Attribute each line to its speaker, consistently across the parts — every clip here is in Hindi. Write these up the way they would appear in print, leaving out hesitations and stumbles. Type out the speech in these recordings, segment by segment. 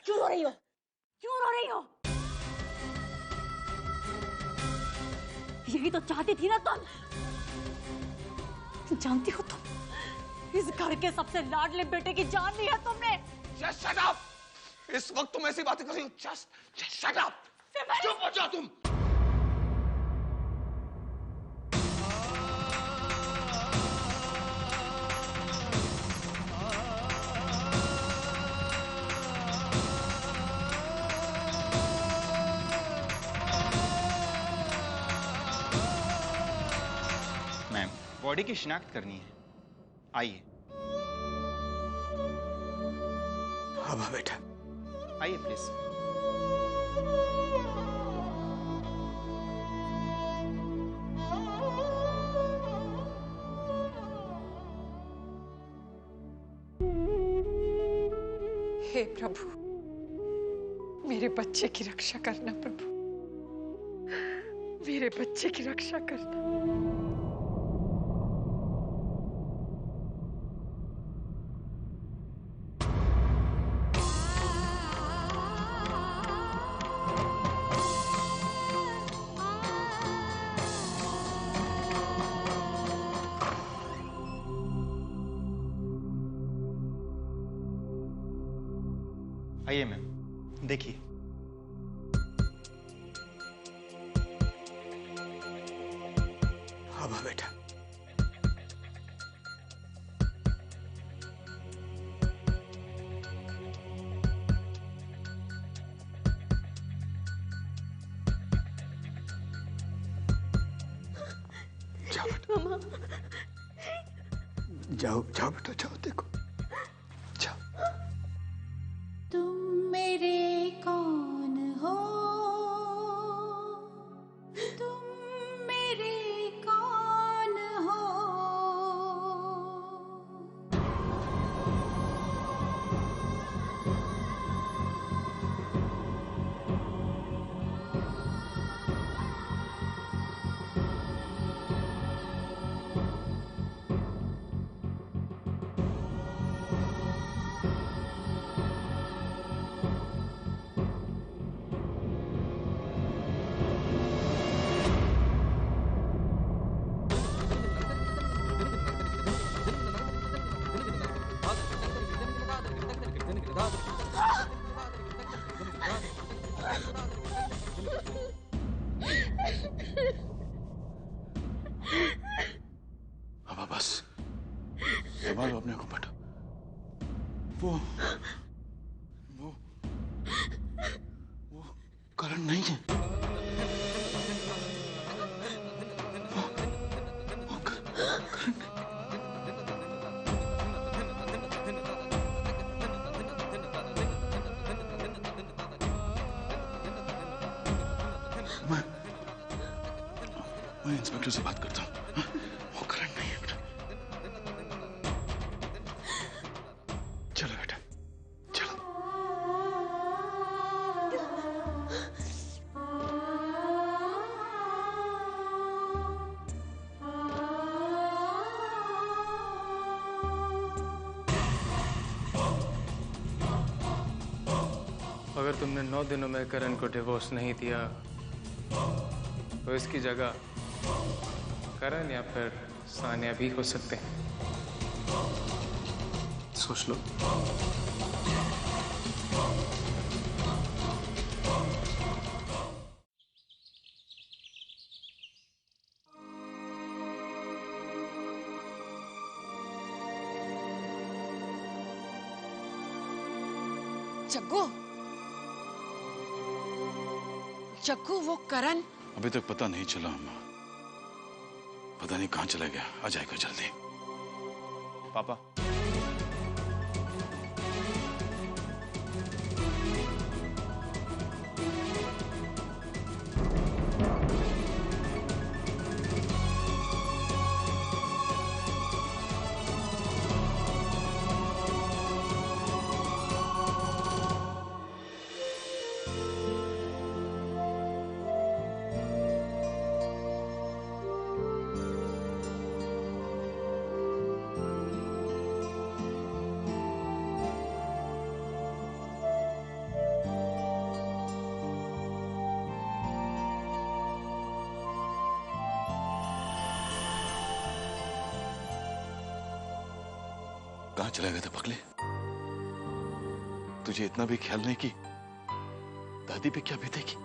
Speaker 1: क्यों रो रही हो? क्यों रो रही हो? यही तो चाहती थी ना तुम। जानती हो तुम इस घर के सबसे लाडले बेटे की जान ली है तुमने।
Speaker 2: Just shut up! इस वक्त तुम ऐसी बातें कर रही हो। Just shut up! चुप हो जाओ तुम।
Speaker 3: मैम, बॉडी की शिनाख्त करनी है। आइए।
Speaker 2: हाँ बेटा,
Speaker 3: आइए प्लीज।
Speaker 4: हे प्रभु, मेरे बच्चे की रक्षा करना प्रभु, मेरे बच्चे की रक्षा करना।
Speaker 3: आइए मैम, देखिए।
Speaker 2: हाँ बेटा। जाओ बेटा।
Speaker 1: मामा।
Speaker 2: जाओ जाओ बेटा, जाओ देखो। जाओ।
Speaker 5: तुम मेरे कौन हो, तुम मेरे कौन हो।
Speaker 2: अब बस संभालो अपने को बेटा। वो करण नहीं है। वो करण। मैं इंस्पेक्टर से बात करता हूँ। वो करण नहीं है बेटा। चलो बेटा, चलो।
Speaker 6: अगर तुमने 9 दिनों में करण को डिवोर्स नहीं दिया तो इसकी जगह करण या फिर सानिया भी हो सकते हैं। सोच लो।
Speaker 4: जग्गू, जग्गू, वो करण
Speaker 2: अभी तक पता नहीं चला अम्मा। पता नहीं कहां चला गया। आ जाएगा जल्दी।
Speaker 3: पापा,
Speaker 2: कहां चला गया था पगले? तुझे इतना भी ख्याल नहीं कि दादी पे क्या बीतेगी,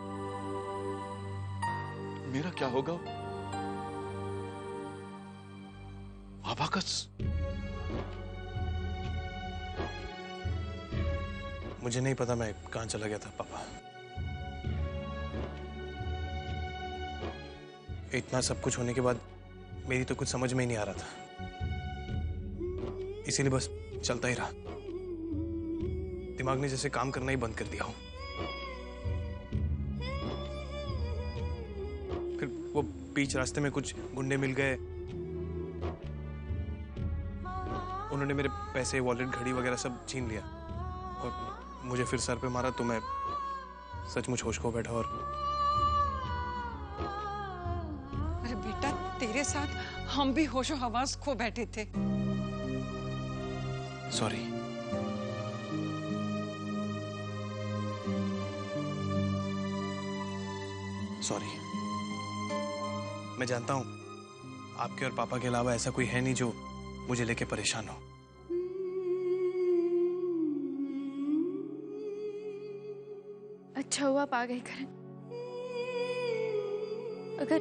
Speaker 2: मेरा क्या होगा? अबाकस,
Speaker 6: मुझे नहीं पता मैं कहां चला गया था पापा। इतना सब कुछ होने के बाद मेरी तो कुछ समझ में ही नहीं आ रहा था, इसीलिए बस चलता ही रहा। दिमाग ने जैसे काम करना ही बंद कर दिया हो। फिर वो बीच रास्ते में कुछ गुंडे मिल गए, उन्होंने मेरे पैसे, वॉलेट, घड़ी वगैरह सब छीन लिया और मुझे फिर सर पे मारा तो मैं सचमुच होश खो बैठा। और
Speaker 4: अरे बेटा, तेरे साथ हम भी होशो हवास खो बैठे थे।
Speaker 6: सॉरी। सॉरी। मैं जानता हूं आपके और पापा के अलावा ऐसा कोई है नहीं जो मुझे लेके परेशान हो।
Speaker 7: अच्छा हुआ आप आ गए करण। अगर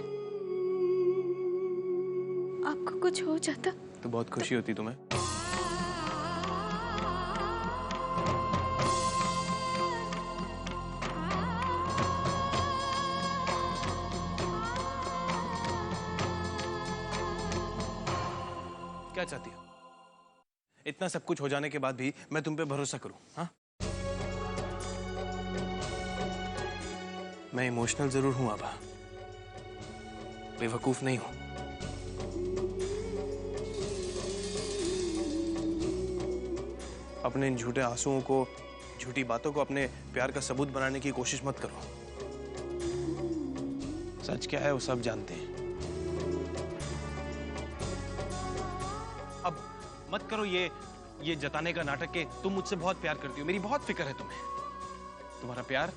Speaker 7: आपको कुछ हो जाता
Speaker 6: तो बहुत खुशी होती तुम्हें। क्या चाहती हो? इतना सब कुछ हो जाने के बाद भी मैं तुम पे भरोसा करूं? हाँ, मैं इमोशनल जरूर हूं आभा, बेवकूफ नहीं हूं। अपने इन झूठे आंसुओं को, झूठी बातों को अपने प्यार का सबूत बनाने की कोशिश मत करो। सच क्या है वो सब जानते हैं। अब मत करो ये जताने का नाटक कि तुम मुझसे बहुत प्यार करती हो। मेरी बहुत फिक्र है तुम्हें। तुम्हारा प्यार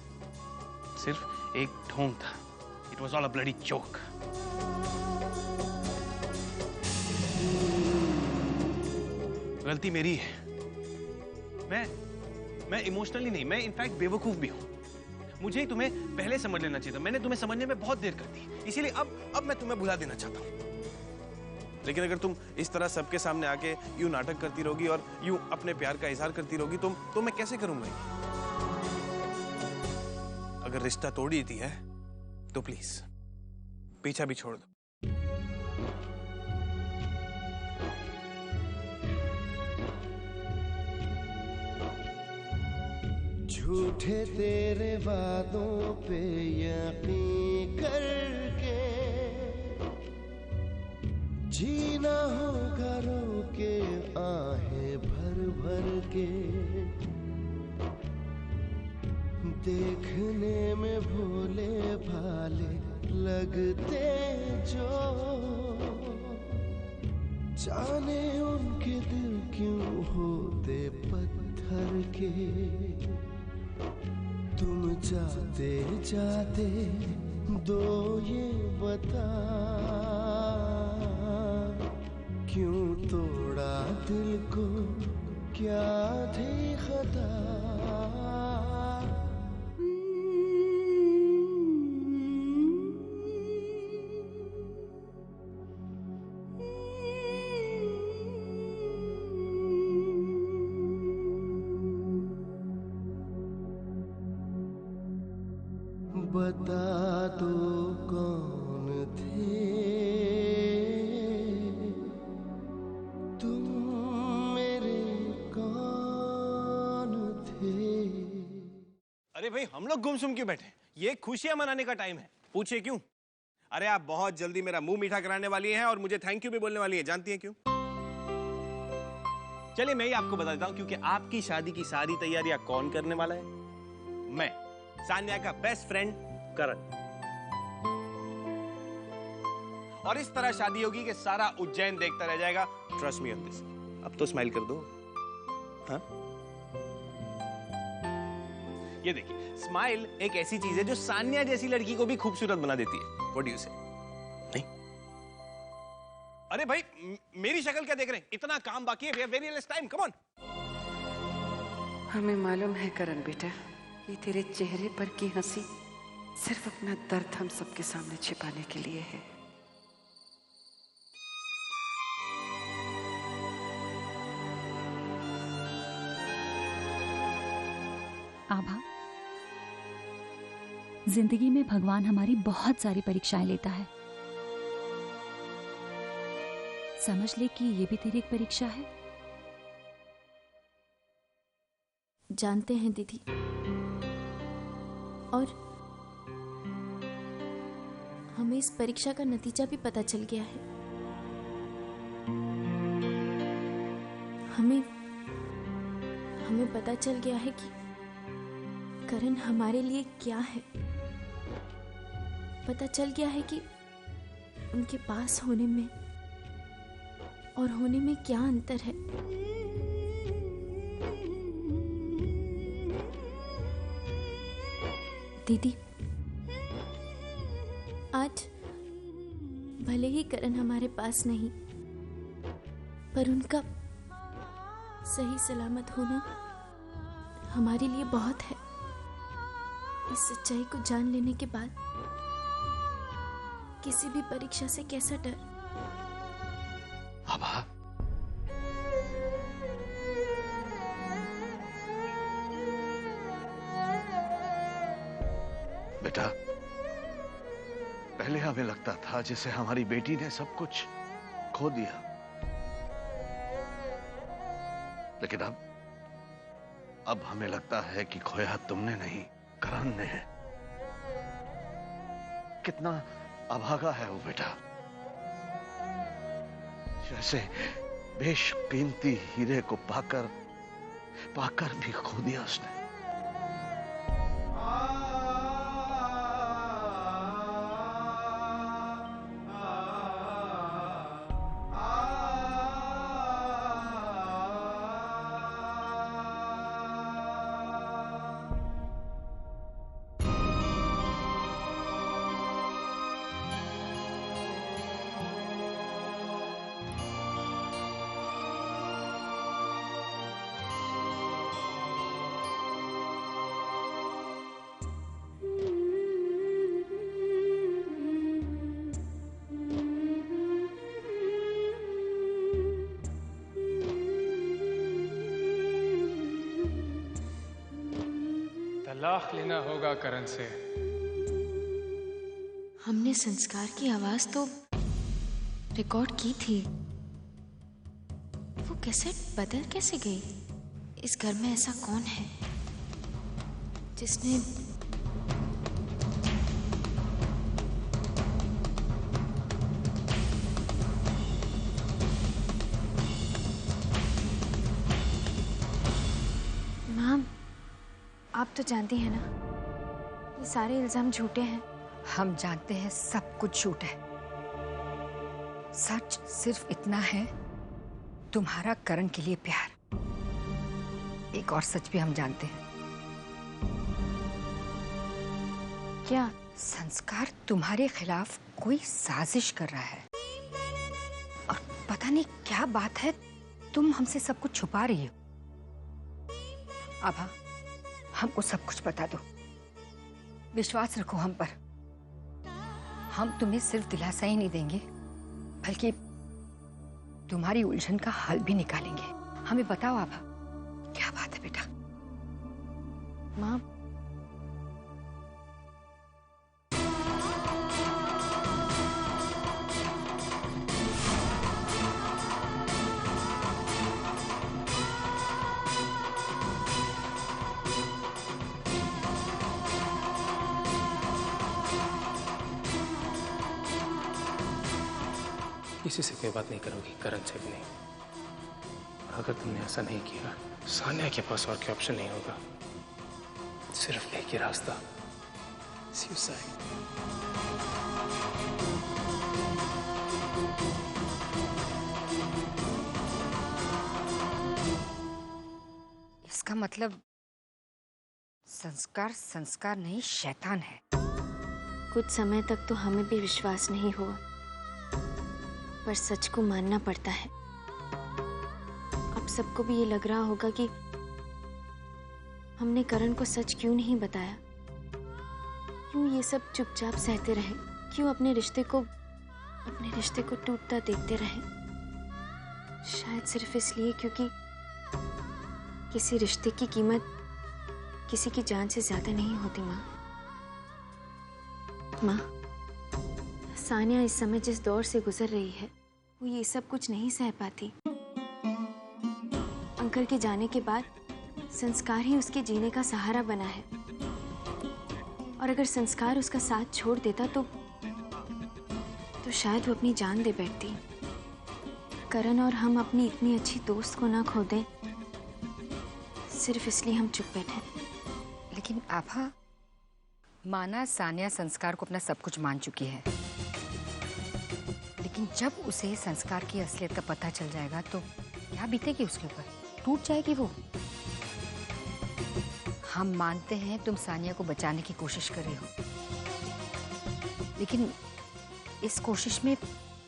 Speaker 6: सिर्फ एक ढोंग था। It was all a bloody joke. गलती मेरी है। मैं इमोशनली नहीं, मैं इनफैक्ट बेवकूफ भी हूं। मुझे ही तुम्हें पहले समझ लेना चाहिए था। मैंने तुम्हें समझने में बहुत देर कर दी, इसीलिए अब मैं तुम्हें भुला देना चाहता हूं। लेकिन अगर तुम इस तरह सबके सामने आके यूं नाटक करती रहोगी और यूं अपने प्यार का इजहार करती रहोगी तो मैं कैसे करूंगा? अगर रिश्ता तोड़ ही दिया है तो प्लीज पीछा भी छोड़ दो।
Speaker 8: झूठे तेरे वादों पे यकीन करके जीना होगा रो के आहें भर भर के। देखने में भोले भाले लगते जो, जाने उनके दिल क्यों होते पत्थर के। तुम जाते जाते दो ये बता, क्यों तोड़ा दिल को, क्या थी खता? बता दो कौन थे तुम, मेरे कौन थे?
Speaker 6: अरे भाई, हम लोग गुमसुम क्यों बैठे? ये खुशियां मनाने का टाइम है। पूछिए क्यों? अरे आप बहुत जल्दी मेरा मुंह मीठा कराने वाली हैं और मुझे थैंक यू भी बोलने वाली है। जानती हैं क्यों? चलिए मैं ही आपको बता देता हूं। क्योंकि आपकी शादी की सारी तैयारियां कौन करने वाला है? मैं, सान्या का बेस्ट फ्रेंड करण। और इस तरह शादी होगी कि सारा उज्जैन देखता रह जाएगा। Trust me on this. अब तो स्माइल कर दो। हाँ, ये देखिए, स्माइल एक ऐसी चीज है जो सान्या जैसी लड़की को भी खूबसूरत बना देती है। व्हाट डू यू से? नहीं? अरे भाई मेरी शक्ल क्या देख रहे हैं? इतना काम बाकी है, very less time, come on.
Speaker 4: हमें मालूम है करण बेटा, ये तेरे चेहरे पर की हंसी सिर्फ अपना दर्द हम सबके सामने छिपाने के लिए है।
Speaker 1: आभा, जिंदगी में भगवान हमारी बहुत सारी परीक्षाएं लेता है। समझ ले कि ये भी तेरी एक परीक्षा है।
Speaker 7: जानते हैं दीदी, और हमें इस परीक्षा का नतीजा भी पता चल गया है। हमें पता चल गया है कि करण हमारे लिए क्या है। पता चल गया है कि उनके पास होने में और होने में क्या अंतर है। दीदी, आज भले ही करण हमारे पास नहीं, पर उनका सही सलामत होना हमारे लिए बहुत है। इस सच्चाई को जान लेने के बाद किसी भी परीक्षा से कैसा डर।
Speaker 2: आभा, बेटा, पहले हमें लगता था जैसे हमारी बेटी ने सब कुछ खो दिया, लेकिन अब हमें लगता है कि खोया तुमने नहीं, करण ने है। कितना अभागा है वो बेटा, जैसे बेशकीमती हीरे को पाकर भी खो दिया उसने।
Speaker 9: तलाक लेना होगा करण से।
Speaker 7: हमने संस्कार की आवाज तो रिकॉर्ड की थी, वो कैसेट बदल कैसे गई? इस घर में ऐसा कौन है जिसने
Speaker 10: माम, आप तो जानती हैं ना, ये सारे इल्जाम झूठे हैं।
Speaker 4: हम जानते हैं सब कुछ झूठ है। सच सिर्फ इतना है, तुम्हारा करण के लिए प्यार। एक और सच भी हम जानते हैं।
Speaker 10: क्या?
Speaker 4: संस्कार तुम्हारे खिलाफ कोई साजिश कर रहा है, और पता नहीं क्या बात है, तुम हमसे सब कुछ छुपा रही हो। आभा, हमको सब कुछ बता दो, विश्वास रखो हम पर। हम तुम्हें सिर्फ दिलासा ही नहीं देंगे, बल्कि तुम्हारी उलझन का हल भी निकालेंगे। हमें बताओ आभा, क्या बात है बेटा?
Speaker 10: माँ,
Speaker 9: किसी से कोई बात नहीं करोगी, करण से भी नहीं। और अगर तुमने ऐसा नहीं किया, सान्या के पास और कोई ऑप्शन नहीं होगा, सिर्फ एक ही रास्ता, सुसाइड।
Speaker 4: इसका मतलब संस्कार नहीं, शैतान है।
Speaker 7: कुछ समय तक तो हमें भी विश्वास नहीं हुआ,
Speaker 10: पर सच को मानना पड़ता है। अब सबको भी ये लग रहा होगा कि हमने करण को सच क्यों नहीं बताया, क्यों ये सब चुपचाप सहते रहे, क्यों अपने रिश्ते को टूटता देखते रहे। शायद सिर्फ इसलिए क्योंकि किसी रिश्ते की कीमत किसी की जान से ज्यादा नहीं होती। माँ, सानिया इस समय जिस दौर से गुजर रही है वो ये सब कुछ नहीं सह पाती। अंकल के जाने के बाद संस्कार ही उसके जीने का सहारा बना है, और अगर संस्कार उसका साथ छोड़ देता तो शायद वो अपनी जान दे बैठती। करण और हम अपनी इतनी अच्छी दोस्त को ना खो दें, सिर्फ इसलिए हम चुप बैठे।
Speaker 4: लेकिन आभा, माना सानिया संस्कार को अपना सब कुछ मान चुकी है, लेकिन जब उसे संस्कार की असलियत का पता चल जाएगा तो क्या बीतेगी उसके ऊपर? टूट जाएगी वो। हम मानते हैं तुम सानिया को बचाने की कोशिश कर रही हो, लेकिन इस कोशिश में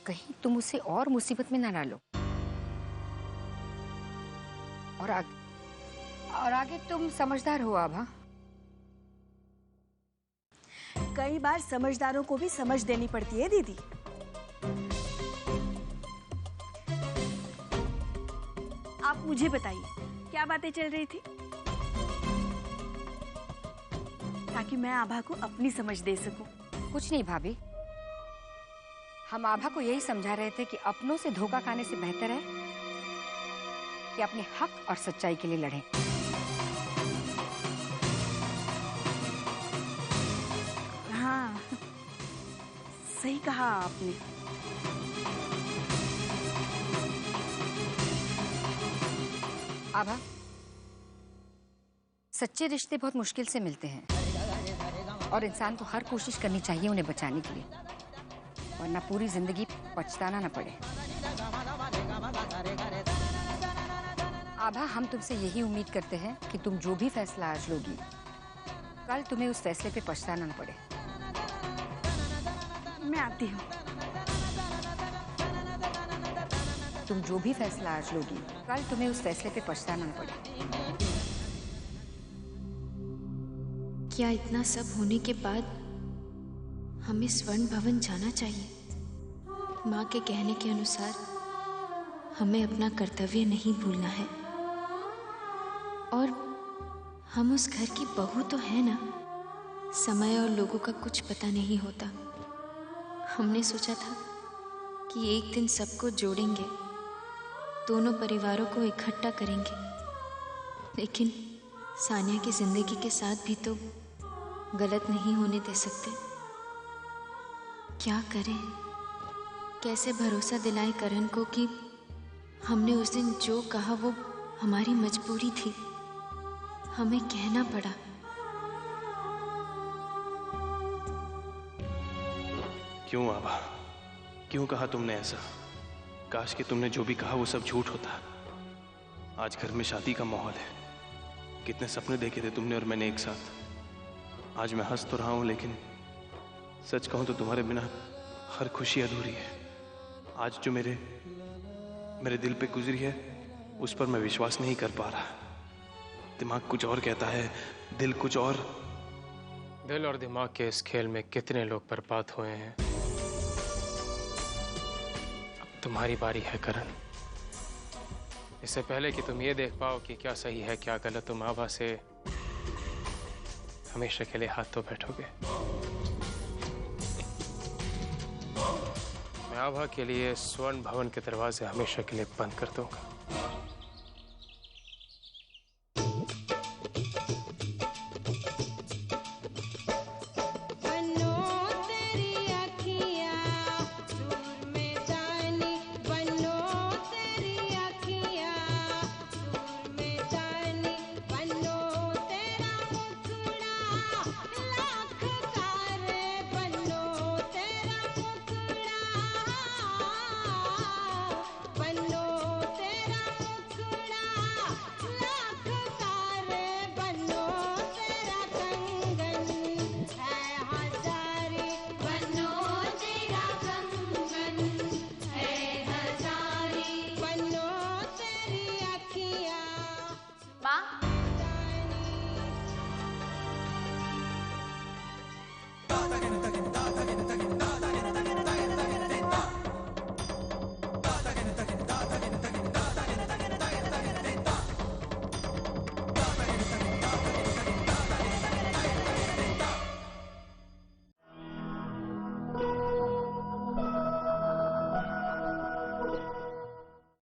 Speaker 4: कहीं तुम उसे और मुसीबत में ना डालो। और आगे तुम समझदार हो आभा।
Speaker 1: कई बार समझदारों को भी समझ देनी पड़ती है दीदी। आप मुझे बताइए क्या बातें चल रही थी, ताकि मैं आभा को अपनी समझ दे सकूं।
Speaker 4: कुछ नहीं भाभी, हम आभा को यही समझा रहे थे कि अपनों से धोखा खाने से बेहतर है कि अपने हक और सच्चाई के लिए लड़ें।
Speaker 1: हाँ, सही कहा आपने।
Speaker 4: आभा, सच्चे रिश्ते बहुत मुश्किल से मिलते हैं और इंसान को हर कोशिश करनी चाहिए उन्हें बचाने के लिए, वरना पूरी जिंदगी पछताना न पड़े। आभा, हम तुमसे यही उम्मीद करते हैं कि तुम जो भी फैसला आज लोगी, कल तुम्हें उस फैसले पे पछताना न पड़े।
Speaker 1: मैं आती हूँ।
Speaker 4: तुम जो भी फैसला आज लोगी, कल तुम्हें उस फैसले पे पछताना न पड़े।
Speaker 10: क्या इतना सब होने के बाद हमें स्वर्ण भवन जाना चाहिए? माँ के कहने के अनुसार हमें अपना कर्तव्य नहीं भूलना है, और हम उस घर की बहू तो है ना। समय और लोगों का कुछ पता नहीं होता। हमने सोचा था कि एक दिन सबको जोड़ेंगे, दोनों परिवारों को इकट्ठा करेंगे, लेकिन सानिया की जिंदगी के साथ भी तो गलत नहीं होने दे सकते। क्या करें? कैसे भरोसा दिलाएं करण को कि हमने उस दिन जो कहा वो हमारी मजबूरी थी, हमें कहना पड़ा।
Speaker 6: क्यों आभा, क्यों कहा तुमने ऐसा? काश कि तुमने जो भी कहा वो सब झूठ होता। आज घर में शादी का माहौल है, कितने सपने देखे थे तुमने और मैंने एक साथ। आज मैं हंस तो रहा हूं, लेकिन सच कहूं तो तुम्हारे बिना हर खुशी अधूरी है। आज जो मेरे दिल पे गुजरी है उस पर मैं विश्वास नहीं कर पा रहा। दिमाग कुछ और कहता है, दिल कुछ और।
Speaker 9: दिल और दिमाग के इस खेल में कितने लोग बर्बाद हुए हैं। अब तुम्हारी बारी है करण। इससे पहले कि तुम ये देख पाओ कि क्या सही है क्या गलत, तुम आभा से हमेशा के लिए हाथ तो बैठोगे। मैं आभा के लिए स्वर्ण भवन के दरवाजे हमेशा के लिए बंद कर दूंगा।